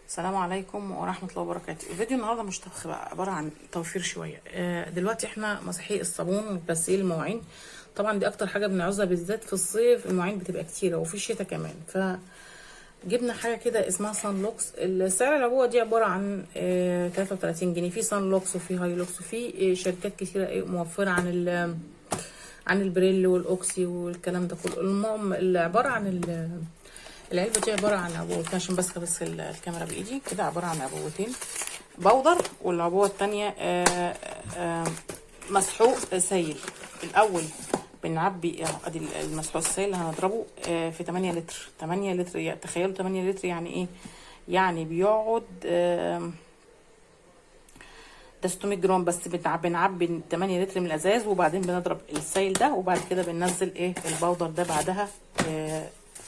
السلام عليكم ورحمة الله وبركاته. الفيديو النهاردة مش طبخ بقى، عبارة عن توفير شوية. دلوقتي احنا مسحيق الصابون وغسيل المواعين، طبعا دي اكتر حاجة بنعوزها بالذات في الصيف. المواعين بتبقى كتيرة وفي الشتاء كمان، فجبنا حاجة كده اسمها سان لوكس. السعر العبوة دي عبارة عن 33 جنيه. في سان لوكس وفي هاي لوكس وفي شركات كتيرة موفرة عن البريل والاوكسي والكلام ده كله. المهم اللي عبارة عن العلبة دي عبارة عن عبوتين، عشان بس الكاميرا بإيدي كده. عبارة عن عبوتين بودر، والعبوة التانية مسحوق سائل. الأول بنعبي ادي المسحوق السائل اللي هنضربه في 8 لتر. 8 لتر يعني تخيلوا 8 لتر يعني ايه؟ يعني بيقعد ده 600 جرام بس. بنعبي 8 لتر من الازاز، وبعدين بنضرب السائل ده، وبعد كده بننزل البودر ده بعدها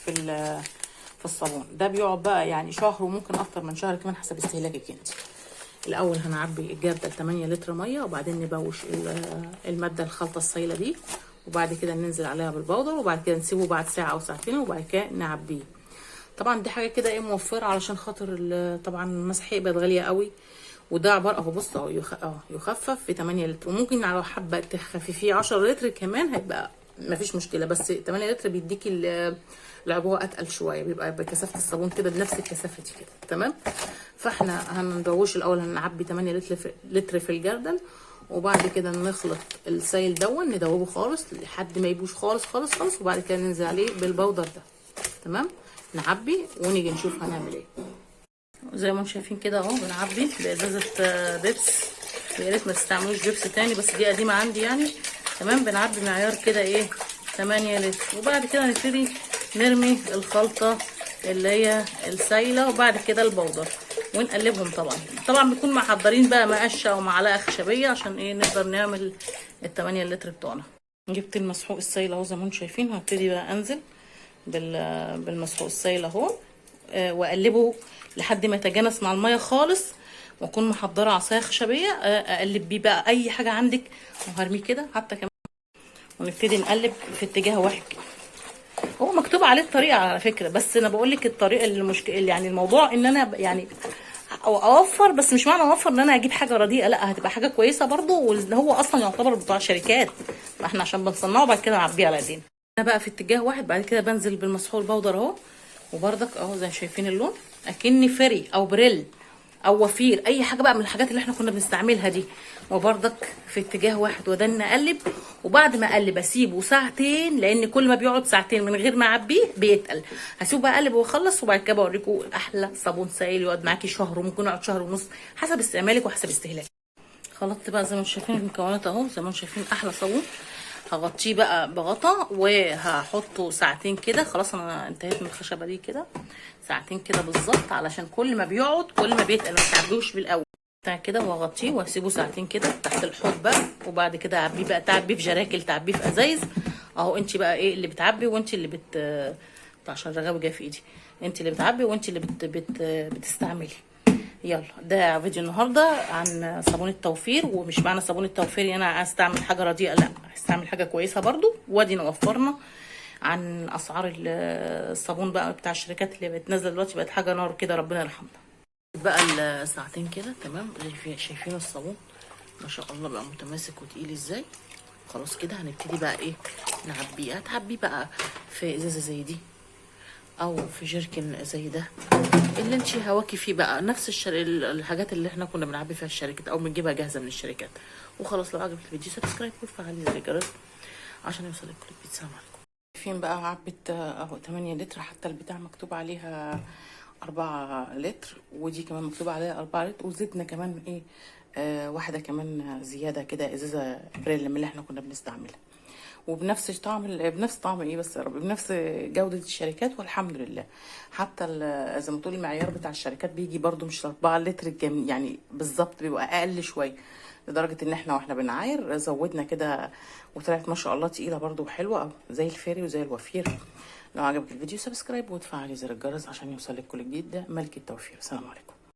في الصابون. ده بيقعد بقى يعني شهر، وممكن اكتر من شهر كمان حسب استهلاكك انت. الاول هنعبي الجردل 8 لتر ميه، وبعدين نبوش الماده الخلطه السائله دي، وبعد كده ننزل عليها بالبودر، وبعد كده نسيبه بعد ساعه او ساعتين، وبعد كده نعبيه. طبعا دي حاجه كده موفره علشان خاطر طبعا المسحيق بقت غاليه قوي. وده عباره اهو، بص اهو يخفف في 8 لتر. وممكن لو حابه تخففيه 10 لتر كمان هيبقى مفيش مشكله، بس 8 لتر بيديكي العبوه اتقل شويه، بيبقى بكثافه الصابون كده بنفس الكثافه دي كده، تمام. فاحنا هندوش الاول، هنعبي 8 لتر في الجردل، وبعد كده نخلط السائل دون، ندوبه خالص لحد ما يبوش خالص خالص خالص، وبعد كده ننزل عليه بالبودر ده، تمام. نعبي ونيجي نشوف هنعمل ايه. زي ما انتم شايفين كده اهو، بنعبي بازازه بيبس. يا ريت ما تستعملوش بيبس تاني، بس دي قديمه عندي يعني، تمام. بنعبي معيار كده 8 لتر، وبعد كده نبتدي نرمي الخلطه اللي هي السايله، وبعد كده البودر، ونقلبهم. طبعا بنكون محضرين بقى مقشه او معلقه خشبيه عشان نقدر نعمل ال8 لتر بتوعنا. جبت المسحوق السايل اهو زي ما انتم شايفين. هبتدي بقى انزل بالمسحوق السايل اهو، واقلبه لحد ما يتجانس مع الميه خالص، واكون محضره عصايه خشبيه اقلب بيه بقى اي حاجه عندك، وهرميه كده حتى كمان. ونبتدي نقلب في اتجاه واحد كده. هو مكتوب عليه الطريقه على فكره، بس انا بقول لك الطريقه المشكله يعني الموضوع ان انا يعني اوفر، بس مش معنى اوفر ان انا اجيب حاجه رديئه، لا، هتبقى حاجه كويسه برضو. وهو اصلا يعتبر بتوع شركات، فاحنا عشان بنصنعه بعد كده نعبيه على ايدينا. انا بقى في اتجاه واحد، بعد كده بنزل بالمسحوق البودر اهو، وبرضك اهو زي ما شايفين اللون اكني فري او بريل او وفير، اي حاجه بقى من الحاجات اللي احنا كنا بنستعملها دي. وبرضك في اتجاه واحد، ودن اقلب، وبعد ما اقلب اسيبه ساعتين، لان كل ما بيقعد ساعتين من غير ما اعبيه بيتقل. هسيبه بقى اقلب واخلص، وبعد كده بوريكم احلى صابون سائل يقعد معاكي شهر، وممكن يقعد شهر ونص حسب استعمالك وحسب استهلاكك. خلطت بقى زي ما انتم شايفين المكونات اهو، زي ما انتم شايفين احلى صابون. هغطيه بقى بغطا وهحطه ساعتين كده. خلاص انا انتهيت من الخشبه دي كده، ساعتين كده بالظبط، علشان كل ما بيقعد كل ما بيتقل، ما تعبيهوش بالاول بتاع كده. واغطيه واسيبه ساعتين كده تحت الحوض بقى، وبعد كده اعبيه بقى، تعبيه في جراكل، تعبيه في ازايز اهو. انت بقى اللي بتعبي، وانت اللي عشان الرغاوي جايه في ايدي، انت اللي بتعبي وانت اللي بتستعملي. يلا، ده فيديو النهارده عن صابون التوفير. ومش معنى صابون التوفير انا استعمل حاجه رديئه، لا، هستعمل حاجه كويسه برضو. وادينا وفرنا عن اسعار الصابون بقى بتاع الشركات اللي بتنزل دلوقتي، بقت حاجه نار كده، ربنا يرحمنا. بقى الساعتين كده تمام، شايفين الصابون ما شاء الله بقى متماسك وتقيل ازاي. خلاص كده هنبتدي بقى نعبيه. هتعبيه بقى في ازازه زي دي، او في جيركن زي ده، اللي انت هواكي فيه بقى، نفس الحاجات اللي احنا كنا بنعبي فيها الشركات او بنجيبها جاهزه من الشركات. وخلاص، لو عجبك الفيديو سبسكرايب وفعلي زر الجرس عشان يوصلك كل جديد. السلام عليكم. فين بقى عبت اهو 8 لتر، حتى البتاع مكتوب عليها 4 لتر، ودي كمان مكتوب عليها 4 لتر، وزدنا كمان واحده كمان زياده كده، ازازه بريل من اللي احنا كنا بنستعملها، وبنفس طعم بس يا رب، بنفس جودة الشركات، والحمد لله. حتى زي ما تقولي المعيار بتاع الشركات بيجي برضو مش 4 لتر يعني بالظبط، بيبقى اقل شوية، لدرجة ان احنا واحنا بنعاير زودنا كده، وطلعت ما شاء الله تقيلة برضو وحلوة زي الفيري وزي الوفير. لو عجبك الفيديو سبسكرايب وتفعلي زر الجرس عشان يوصلك كل جديد. ده ملك التوفير. السلام عليكم.